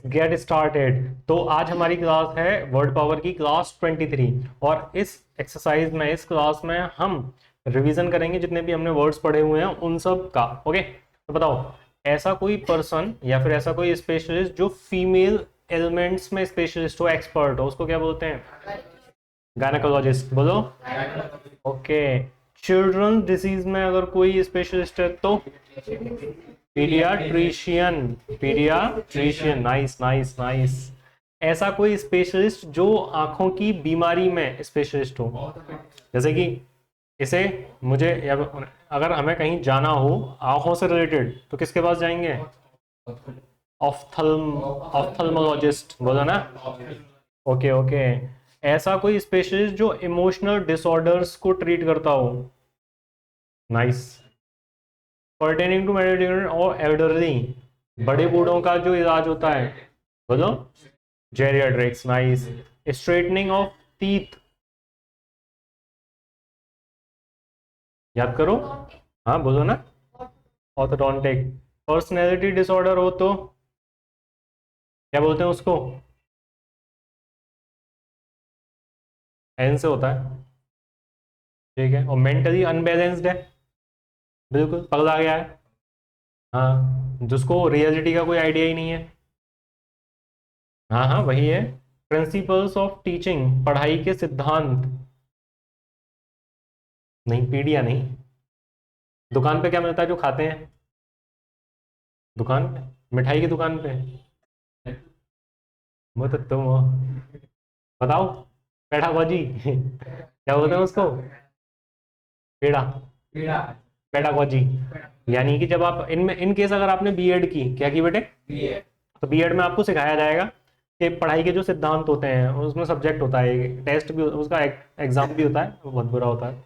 Get started. तो आज हमारी क्लास है वर्ड पावर की क्लास 23 और इस एक्सरसाइज में इस क्लास में हम रिवीजन करेंगे जितने भी हमने वर्ड्स पढ़े हुए हैं उन सब का। ओके, तो बताओ ऐसा कोई पर्सन या फिर ऐसा कोई स्पेशलिस्ट जो फीमेल एलिमेंट्स में स्पेशलिस्ट हो, एक्सपर्ट हो, उसको क्या बोलते हैं? गायनेकोलॉजिस्ट। बोलो। ओके। चिल्ड्रन डिसीज में अगर कोई स्पेशलिस्ट है तो paediatrician. Paediatrician, nice nice nice. ऐसा कोई स्पेशलिस्ट जो आंखों की बीमारी में स्पेशलिस्ट हो, जैसे कि इसे मुझे या अगर हमें कहीं जाना हो आंखों से रिलेटेड तो किसके पास जाएंगे? ऑफ्थल्मोलॉजिस्ट, बोलो ना। Okay okay. ऐसा कोई स्पेशलिस्ट जो इमोशनल डिसऑर्डर्स को ट्रीट करता हो, नाइस। पर्टेनिंग टू मेडिटेशन और एल्डरली, बड़े बूढ़ों का जो इलाज होता है, बोलो। Geriatrics, nice. Straightening of teeth, याद करो। हाँ बोलो ना। ऑर्थोडोंटिक। पर्सनैलिटी डिसऑर्डर हो तो क्या बोलते हैं उसको? एन से होता है, ठीक है। और मेंटली अनबैलेंस्ड है, बिल्कुल पगला गया है, हाँ, जिसको रियलिटी का कोई आइडिया ही नहीं है। हाँ हाँ वही है। प्रिंसिपल्स ऑफ टीचिंग, पढ़ाई के सिद्धांत। नहीं, पीडिया नहीं। दुकान पे क्या मिलता है जो खाते हैं? दुकान पे, मिठाई की दुकान पे। वो तो तुम हो। बताओ। पेडागोजी क्या बोलते हैं उसको? पेड़ा, पेडागोजी। यानी कि जब आप इनमें इन केस अगर आपने बीएड की, क्या की बेटे? तो बीएड में आपको सिखाया जाएगा कि पढ़ाई के जो सिद्धांत होते हैं, उसमें सब्जेक्ट होता है, टेस्ट भी उसका एग्जाम भी होता है, वो बहुत बुरा होता है।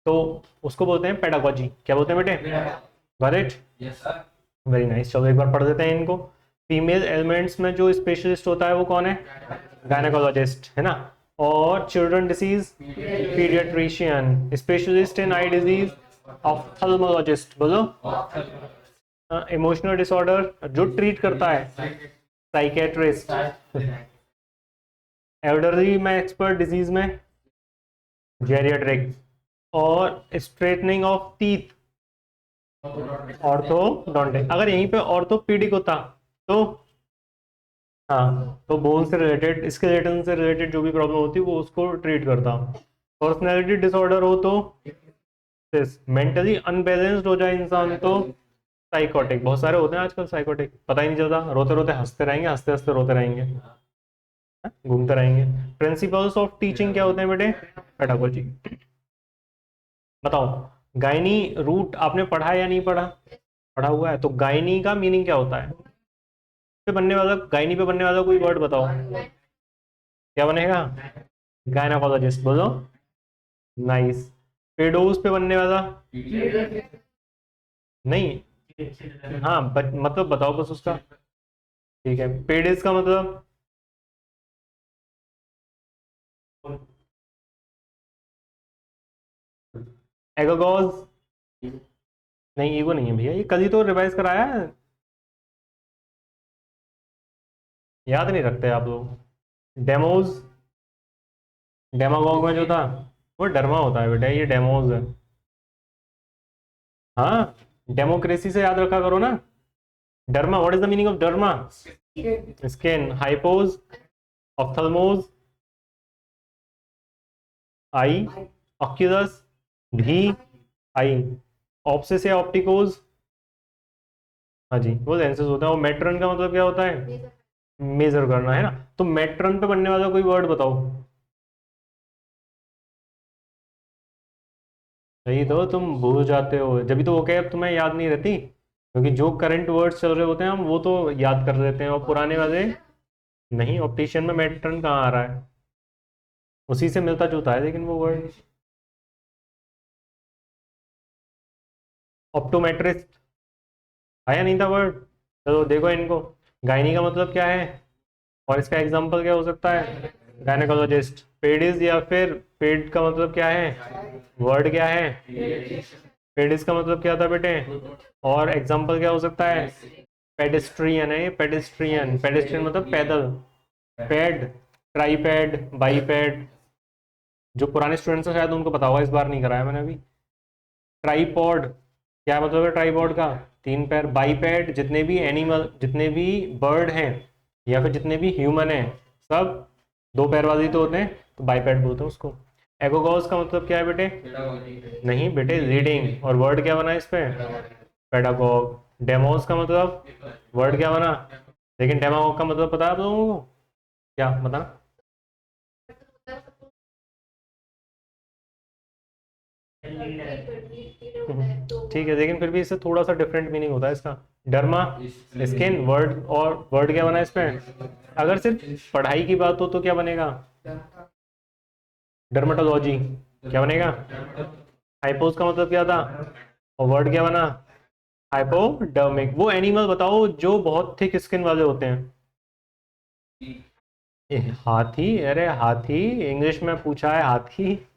तो उसको बोलते हैं पेडागोजी। क्या बोलते हैं बेटे? Got it? Very nice. चलो एक बार पढ़ देते हैं इनको। फीमेल एलिमेंट्स में जो स्पेशलिस्ट होता है वो कौन है? गायनेकोलॉजिस्ट, है ना। और children disease, paediatrician. Specialist in eye disease, ophthalmologist, बोलो। इमोशनल डिसऑर्डर जो ट्रीट करता है, साइकेट्रिस्ट। एल्डरली में एक्सपर्ट, डिजीज में जेरियाट्रिक। और स्ट्रेटनिंग ऑफ टीथ, ऑर्थोडोंटिक। अगर यहीं पे ऑर्थोपीडिक होता तो हाँ, तो बोन से रिलेटेड, स्केलेटन से रिलेटेड जो भी प्रॉब्लम होती वो उसको ट्रीट करता। पर्सनैलिटी डिसऑर्डर हो तो मेंटली अनबैलेंस्ड हो जाए इंसान तो साइकोटिक। बहुत सारे होते हैं आजकल साइकोटिक, पता ही नहीं चलता, रोते रोते हंसते रहेंगे, हंसते हंसते रोते रहेंगे, घूमते रहेंगे। प्रिंसिपल्स ऑफ टीचिंग क्या होते हैं बेटे? पेडागोजी। बताओ, गायनी रूट आपने पढ़ा या नहीं पढ़ा? पढ़ा हुआ है। तो गायनी का मीनिंग क्या होता है? पे बनने वाला, गायनी पे बनने वाला कोई वर्ड बताओ, क्या बनेगा? गायनाकोलॉजिस्ट, बोलो। नाइस। पेडोस पे बनने वाला? नहीं, हाँ मतलब बताओ बस उसका। ठीक है, पेडिस का मतलब? एगोगॉज? नहीं, ईगो नहीं है भैया, ये कल ही तो रिवाइज कराया है, याद नहीं रखते आप लोग। डेमोज, डेमागोग में जो था वो डर्मा होता है बेटा, ये डेमोज है। हाँ, डेमोक्रेसी से याद रखा करो ना। Derma, what is the meaning of derma? Skin. Hypos, ophthalmos, eye, oculus, भी, आई। ऑप्सिस या ऑप्टिकोज, हाँ जी, वो लेंसेज होता है। और मेट्रन का मतलब क्या होता है? मेजर करना, है ना। तो मेट्रन पे बनने वाला कोई वर्ड बताओ। सही, तो तुम भूल जाते हो, जब भी तो वो कहे अब तुम्हें याद नहीं रहती, क्योंकि जो करंट वर्ड्स चल रहे होते हैं हम वो तो याद कर लेते हैं और पुराने वाले नहीं। ऑप्टिशियन में मेट्रन कहाँ आ रहा है? उसी से मिलता जुलता है लेकिन वो वर्ड। ऑप्टोमेट्रिस्ट आया नहीं था वर्ड। चलो देखो इनको, गायनी का मतलब क्या है और इसका एग्जाम्पल क्या हो सकता है? गायनेकोलॉजिस्ट। पेडिस या फिर पेड का मतलब क्या है? वर्ड क्या है? पेडिस का मतलब क्या था बेटे? और एग्जाम्पल क्या हो सकता है? पेडेस्ट्रियन है ये, पेडेस्ट्रियन। पेडेस्ट्रियन मतलब पैदल। पैड, ट्राईपैड, बाईपैड, जो पुराने स्टूडेंट्स हैं शायद उनको पता होगा, इस बार नहीं कराया मैंने अभी। ट्राईपॉड, क्या मतलब है ट्राईपॉड का? 3 पैर। बाईपैड, जितने भी एनिमल, जितने भी बर्ड हैं या फिर जितने भी ह्यूमन हैं, सब 2 पैर वाले तो होते हैं, तो बाईपैड बोलते हैं उसको। एगोगॉस का मतलब क्या है बेटे? नहीं बेटे, रीडिंग। और वर्ड क्या बना इस पे? पेडागॉग। डेमोस का मतलब वर्ड क्या बना? लेकिन डेमागॉग का मतलब पता है आप लोगों को? क्या बता? ठीक है, लेकिन फिर भी इससे थोड़ा सा डिफरेंट मीनिंग होता है इसका। Derma, skin. वर्ड, और वर्ड क्या बना इसमें? अगर सिर्फ पढ़ाई की बात हो तो क्या बनेगा? डर्मेटोलॉजी। क्या बनेगा? हाइपोस का मतलब क्या था? और वर्ड क्या बना? हाइपोडर्मिक। वो एनिमल बताओ जो बहुत थिक स्किन वाले होते हैं। हाथी? अरे हाथी इंग्लिश में पूछा है, हाथी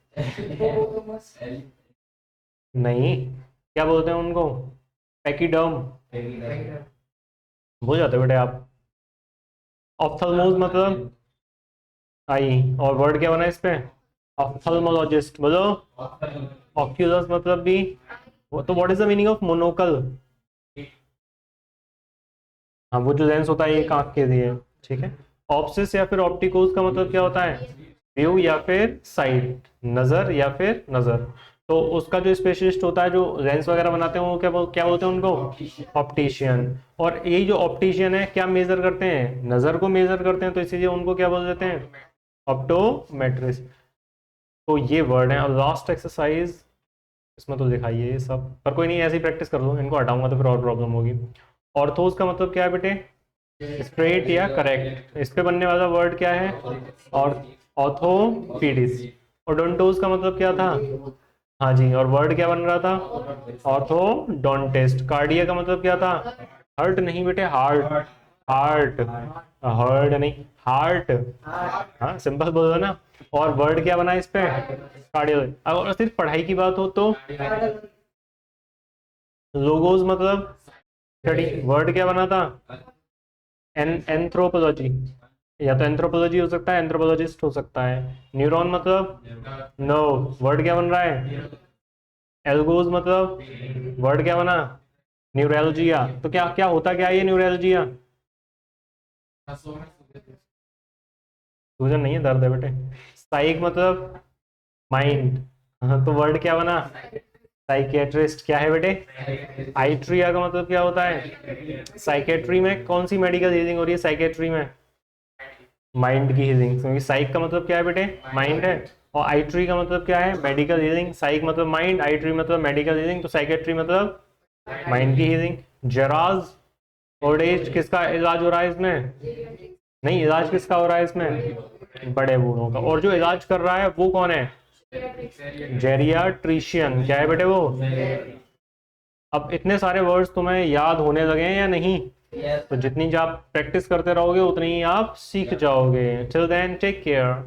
नहीं। क्या बोलते हैं उनको? पैकीडर्म। भूल जाते हो बेटे आप। ऑप्थेल्मोस मतलब आई। और वर्ड क्या बना इस पे? ऑप्थेल्मोलॉजिस्ट। बोलो। ऑक्यूलस मतलब भी। तो what is the meaning of monocle? हाँ, वो जो लेंस होता है एक आंख के लिए। ठीक है। ऑप्सिस या फिर ऑप्टिकोस का मतलब क्या होता है? व्यू या फिर साइट, नजर या फिर नजर। तो उसका जो स्पेशलिस्ट होता है, जो लेंस वगैरह बनाते हैं, वो क्या बोलते हैं उनको? ऑप्टिशियन। और ये जो ऑप्टिशियन है क्या मेजर करते हैं? नजर को मेजर करते हैं, तो इसीलिए उनको क्या बोल देते हैं? ऑप्टोमेट्रिस्ट। तो ये वर्ड है। और लास्ट एक्सरसाइज, इसमें तो दिखाइए ये सब, पर कोई नहीं, ऐसी प्रैक्टिस कर लो, इनको हटाऊंगा तो फिर और प्रॉब्लम होगी। ऑर्थोस का मतलब क्या है बेटे? स्ट्रेट या करेक्ट। इस पे बनने वाला वर्ड क्या है? और ऑर्थोपीडिस। ओडोंटोस का मतलब क्या था? हाँ जी, और वर्ड क्या बन रहा था? ऑर्थोडोंटिस्ट। कार्डिया का मतलब क्या था? हर्ट नहीं बेटे, हार्ट। हार्ट, हर्ट नहीं, हार्ट। हाँ, सिंपल बोलो ना। और वर्ड क्या बना इस पे? कार्डियोलॉजी। अगर सिर्फ पढ़ाई की बात हो तो लोगोस मतलब स्टडी। वर्ड क्या बना था? एंथ्रोपोलॉजी। या तो एंथ्रोपोलॉजी हो सकता है, एंथ्रोपोलॉजिस्ट हो सकता है। न्यूरॉन मतलब नो। वर्ड क्या बन रहा है? एल्गोज मतलब वर्ड क्या बना? न्यूरोलॉजिया। तो क्या क्या होता क्या है ये न्यूरोलॉजिया? सूजन नहीं है, दर्द है बेटे। साइक मतलब माइंड। हाँ, तो वर्ड क्या बना? साइकियाट्रिस्ट। क्या है बेटे? आइट्रिया का मतलब क्या होता है? साइकेट्री में कौन सी मेडिकल हीलिंग हो रही है साइकेट्री में? माइंड की हीलिंग। क्योंकि साइक का मतलब क्या है बेटे? माइंड है। और आइट्री का मतलब क्या है? Medical healing. साइक मतलब माइंड, आइट्री मतलब मेडिकल हीलिंग, तो साइकेट्री मतलब माइंड की हीलिंग। जराज, ओल्ड एज, किसका इलाज हो रहा है इसमें? नहीं, इलाज किसका हो रहा है इसमें? बड़े बूढ़ों का। और जो इलाज कर रहा है वो कौन है? जेरियाट्रिशियन। क्या है बेटे वो? अब इतने सारे वर्ड्स तुम्हें याद होने लगे हैं या नहीं? तो जितनी आप प्रैक्टिस करते रहोगे उतनी ही आप सीख जाओगे। Till then take care.